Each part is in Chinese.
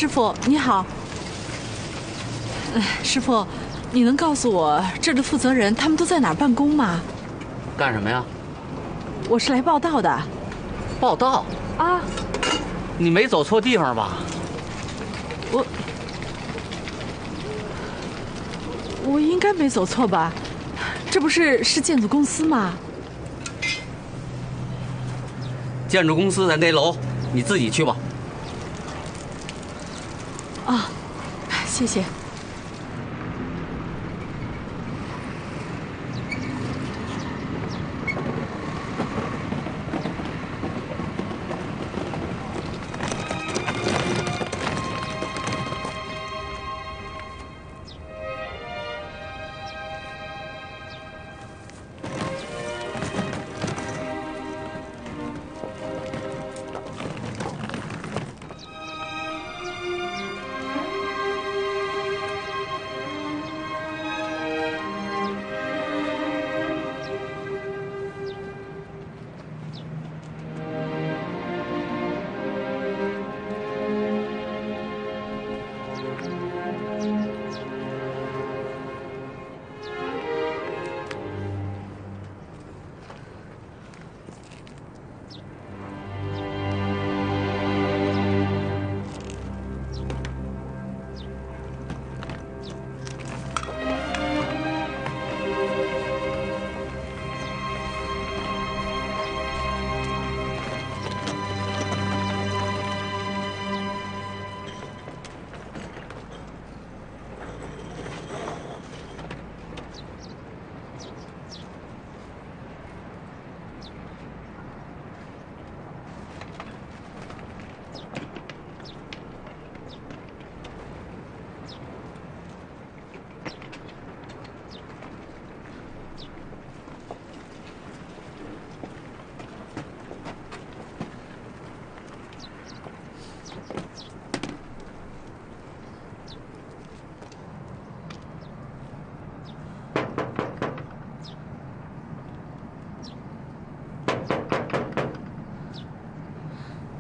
师傅你好。师傅，你能告诉我这儿的负责人他们都在哪儿办公吗？干什么呀？我是来报道的。报道？啊。你没走错地方吧？我应该没走错吧？这不是建筑公司吗？建筑公司在那楼，你自己去吧。啊，谢谢。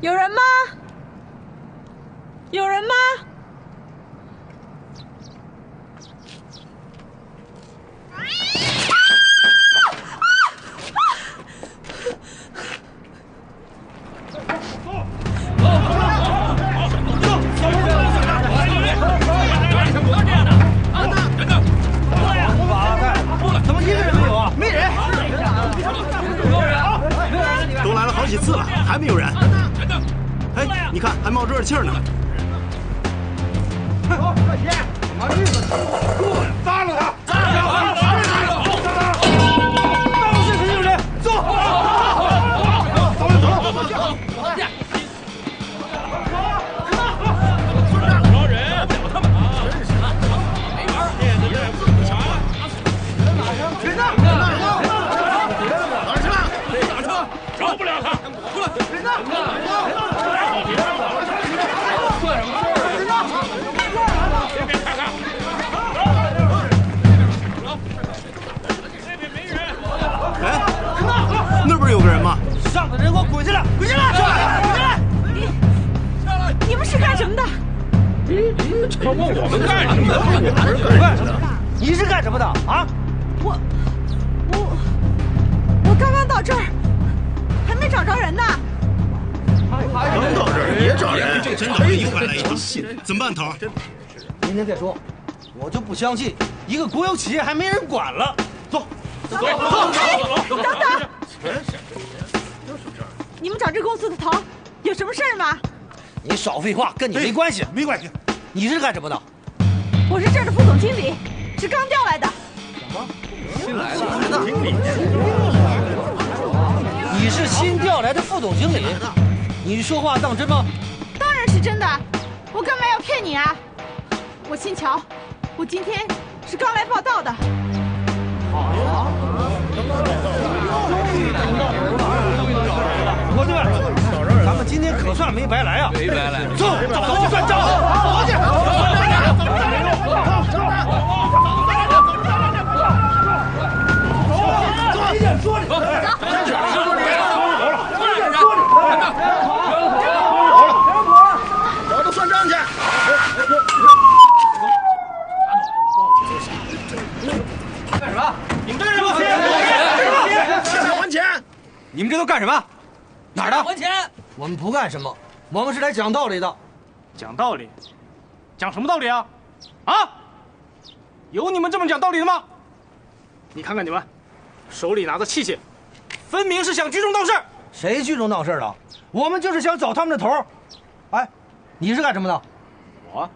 有人吗？有人吗？怎么一个人没有啊？没人。都来了好几次了，还没有人。哎，你看，还冒热气呢。走，快些！往日子杀了他！办公室肯定有人，走！走！招人，不了他们啊！真是的，没玩儿，面子也不长。人呢？打车，饶不了他！出来！人呢？别看看，那边没人。哎，那不是有个人吗？上头人给我滚下来！滚下来！滚下来！你们是干什么的？他问我们干什么的？干什么？你是干什么的啊？我刚刚到这儿，还没找着人呢。刚到这儿也找人，真倒霉，又赶来一趟。怎么办，头？明天再说。我就不相信一个国有企业还没人管了。走，等等！你们找这公司的头有什么事儿吗？你少废话，跟你没关系，没关系。你是干什么的？我是这儿的副总经理，是刚调来的。什么？新来的经理？你是新调来的副总经理？你说话当真吗？当然是真的，我干嘛要骗你啊？我姓乔，我今天是刚来报道的。伙计们，咱们今天可算没白来啊！没白来。走，走去算账。走去。早点说你。找他算账去。干什么？你们干什么？现在还钱！你们这都干什么？哪儿的？还钱！我们不干什么，我们是来讲道理的。讲道理？讲什么道理啊？啊？有你们这么讲道理的吗？你看看你们，手里拿着器械，分明是想聚众闹事。谁聚众闹事了？我们就是想找他们的头。哎，你是干什么的？我，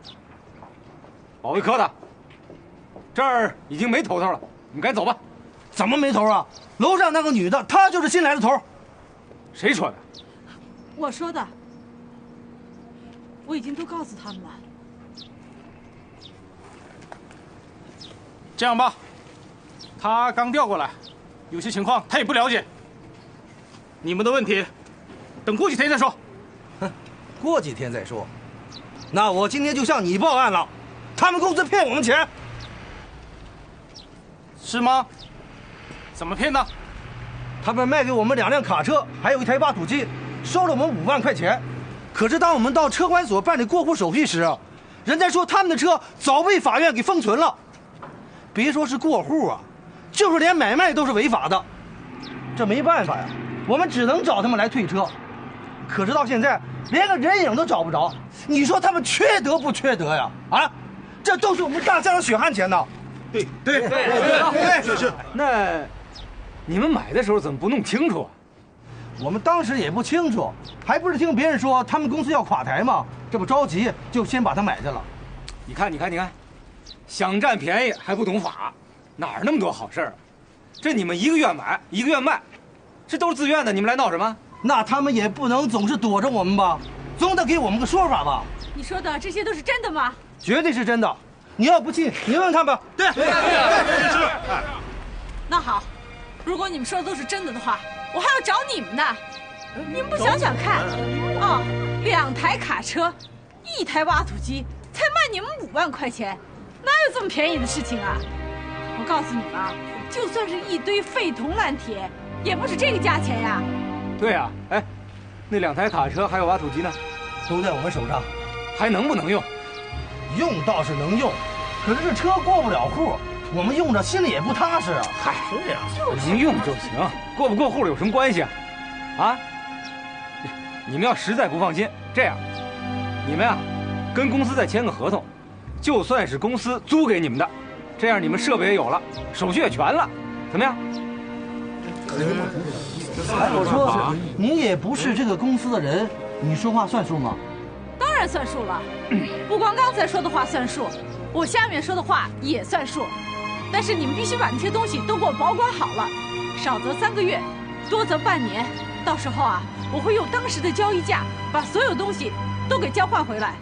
保卫科的。这儿已经没头头了，你们赶紧走吧。怎么没头啊？楼上那个女的，她就是新来的头。谁说的？我说的，我已经都告诉他们了。这样吧，他刚调过来，有些情况他也不了解。你们的问题，等过几天再说。哼，过几天再说。那我今天就向你报案了，他们公司骗我们钱。是吗？怎么骗的？他们卖给我们2辆卡车，还有1台挖土机，收了我们5万块钱。可是当我们到车管所办理过户手续时，人家说他们的车早被法院给封存了。别说是过户啊，就是连买卖都是违法的。这没办法呀，我们只能找他们来退车。可是到现在连个人影都找不着，你说他们缺德不缺德呀？啊，这都是我们大家的血汗钱呐！对，是。那你们买的时候怎么不弄清楚啊？我们当时也不清楚，还不是听别人说他们公司要垮台吗？这不着急就先把它买下了。你看，想占便宜还不懂法，哪儿那么多好事儿啊？这你们一个月买一个月卖，这都是自愿的，你们来闹什么？那他们也不能总是躲着我们吧，总得给我们个说法吧？你说的这些都是真的吗？绝对是真的。你要不信，你问看吧。对，那好，如果你们说的都是真的的话，我还要找你们呢。你们不想想看啊，2台卡车，1台挖土机，才卖你们5万块钱，哪有这么便宜的事情啊？我告诉你们啊，就算是一堆废铜烂铁，也不是这个价钱呀。对啊，哎，那2台卡车还有挖土机呢，都在我们手上，还能不能用？用倒是能用，可是这车过不了户，我们用着心里也不踏实啊。嗨，是呀，能用就行，过不过户有什么关系啊？啊？你们要实在不放心，这样，你们啊，跟公司再签个合同，就算是公司租给你们的，这样你们设备也有了，手续也全了，怎么样？哎，我说你也不是这个公司的人，你说话算数吗？当然算数了，不光刚才说的话算数，我下面说的话也算数。但是你们必须把那些东西都给我保管好了，少则3个月，多则半年。到时候啊，我会用当时的交易价把所有东西都给交换回来，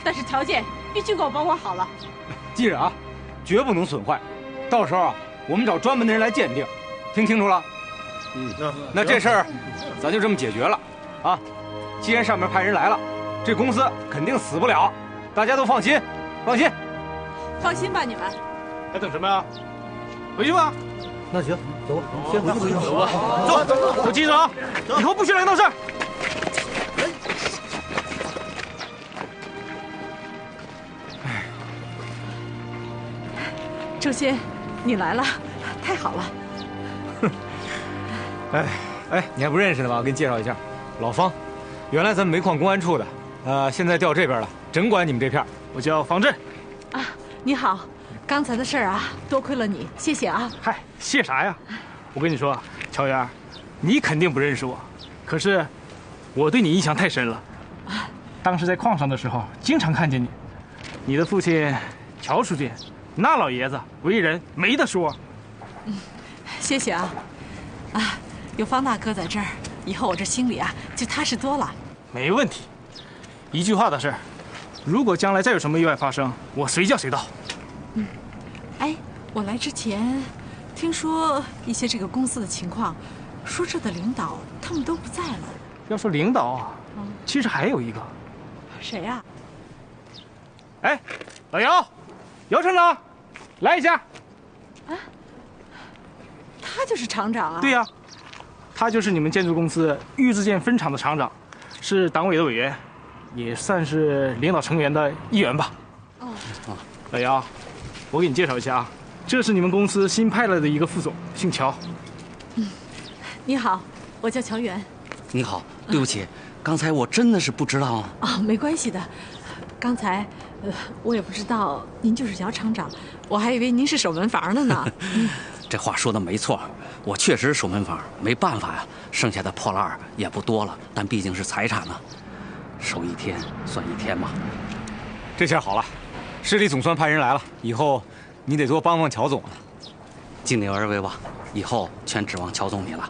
但是条件必须给我保管好了。记着啊，绝不能损坏。到时候啊，我们找专门的人来鉴定，听清楚了？那这事儿咱就这么解决了啊。既然上面派人来了，这公司肯定死不了，大家都放心，放心。放心吧，你们。还等什么呀？回去吧。那行，走吧，先回去。走吧，走。我记着啊，以后不许来闹事儿。周鑫，你来了，太好了。哎，你还不认识呢吧？我给你介绍一下，老方，原来咱们煤矿公安处的，现在调这边了，整管你们这片。我叫方震。啊，你好，刚才的事儿啊，多亏了你，谢谢啊。嗨，谢啥呀？我跟你说，乔元，你肯定不认识我，可是我对你印象太深了。当时在矿上的时候，经常看见你。你的父亲乔书记，那老爷子为人没得说。谢谢啊。啊，有方大哥在这儿，以后我这心里啊就踏实多了。没问题，一句话的事，如果将来再有什么意外发生，我随叫随到。哎，我来之前听说一些这个公司的情况，说这的领导他们都不在了。要说领导啊，其实还有一个。谁呀？哎，老姚，姚厂长，来一下。啊，他就是厂长啊？对呀，他就是你们建筑公司玉质建分厂的厂长，是党委的委员，也算是领导成员的一员吧。哦，老姚，我给你介绍一下啊，这是你们公司新派来的一个副总，姓乔。你好，我叫乔媛。你好，对不起，刚才我真的是不知道。哦，没关系的。刚才，我也不知道您就是姚厂长，我还以为您是守门房的呢。这话说的没错，我确实是守门房，没办法呀，剩下的破烂儿也不多了，但毕竟是财产呢，守一天算一天嘛。这下好了，市里总算派人来了，以后你得多帮帮乔总了。尽力而为吧，以后全指望乔总你了。